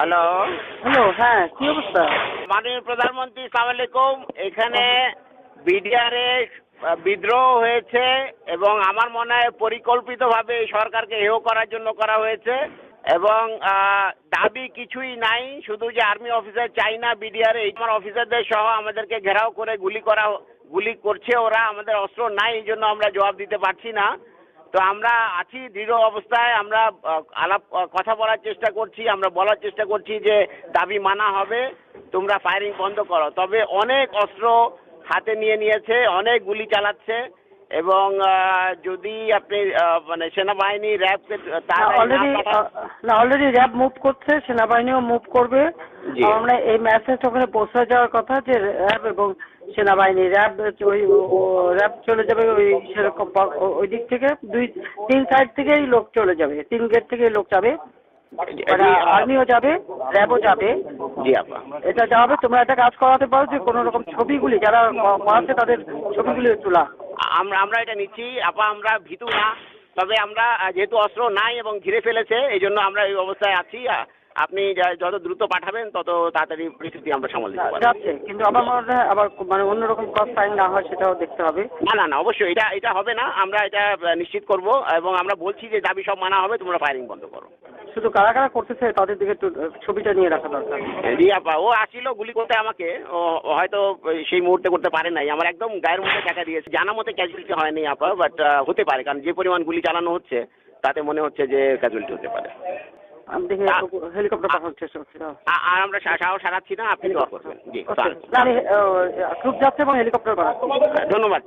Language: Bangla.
হ্যালো। হ্যালো, হ্যাঁ, কি অবস্থা? মাননীয় প্রধানমন্ত্রী, সালাম আলাইকুম। এখানে বিডিআরে বিদ্রোহ হয়েছে এবং আমার মনে হয় পরিকল্পিতভাবে এই সরকারকে হেয় করার জন্য করা হয়েছে এবং দাবি কিছুই নাই, শুধু যে আর্মি অফিসার চাই না বিডিআরে, আমার অফিসারদের সহ আমাদেরকে ঘেরাও করে গুলি করছে ওরা। আমাদের অস্ত্র নাই, এই জন্য আমরা জবাব দিতে পারছি না। তো আমরা আছি দৃঢ় অবস্থায়, আমরা কথা বলার চেষ্টা করছি, আমরা বলার চেষ্টা করছি যে দাবি মানা হবে, তোমরা ফায়ারিং বন্ধ করো। তবে অনেক অস্ত্র হাতে নিয়েছে, অনেক গুলি চালাচ্ছে এবং যদি আপনি মানে সেনাবাহিনী র্যাবকে অলরেডি র্যাব মুভ করছে, সেনাবাহিনীও মুভ করবে। জি। আমরা এই মেসেজ ওখানে পৌঁছে যাওয়ার কথা যে র্যাব এবং সেনাবাহিনী র্যাব চলে যাবে ওই সেরকম ওই দিক থেকে তিন সাইড থেকেই লোক চলে যাবে, 3 গেট থেকেই লোক যাবে, আর্মিও যাবে, র্যাবও যাবে। জি আপা, এটা যাবে। তোমরা একটা কাজ করাতে পারো যে কোনো রকম ছবিগুলি যারা করাচ্ছে তাদের ছবিগুলি তোলা। আমরা এটা নিচ্ছি আপা, আমরা ভীতু না। তবে আমরা যেহেতু অস্ত্র নাই এবং ঘিরে ফেলেছে, এই জন্য আমরা এই অবস্থায় আছি। আপনি যত দ্রুত পাঠাবেন তত তাড়াতাড়ি পরিস্থিতি আমরা সামাল দিতে পারবো। যাচ্ছে, কিন্তু আমার মনে হয় আবার মানে অন্যরকম কস্ট ফাইন না হয় সেটাও দেখতে হবে। না অবশ্যই এটা হবে না, আমরা এটা নিশ্চিত করব এবং আমরা বলছি যে দাবি সব মানা হবে, তোমরা ফায়ারিং বন্ধ করো। শুধু কারা কারা করতেছে তাদের দিকে একটু ছবিটা নিয়ে রাখা দরকার। জি আপা, ও আসছিল গুলি করতে আমাকে, ও হয়তো সেই মুহূর্তে করতে পারে নাই, আমার একদম গায়ের মধ্যে টাকা দিয়েছে। জানা মতে ক্যাজুয়ালিটি হয়নি আপা, বাট হতে পারে, কারণ যে পরিমাণ গুলি চালানো হচ্ছে তাতে মনে হচ্ছে যে ক্যাজুয়ালিটি হতে পারে। আমি দেখি হেলিকপ্টার পাঠানোর চেষ্টা করছি। আর আমরা সাহস হারাচ্ছি না, আপনি দোয়া করবেন। জি, ট্রুপ যাচ্ছে এবং হেলিকপ্টার পাঠাচ্ছে। ধন্যবাদ।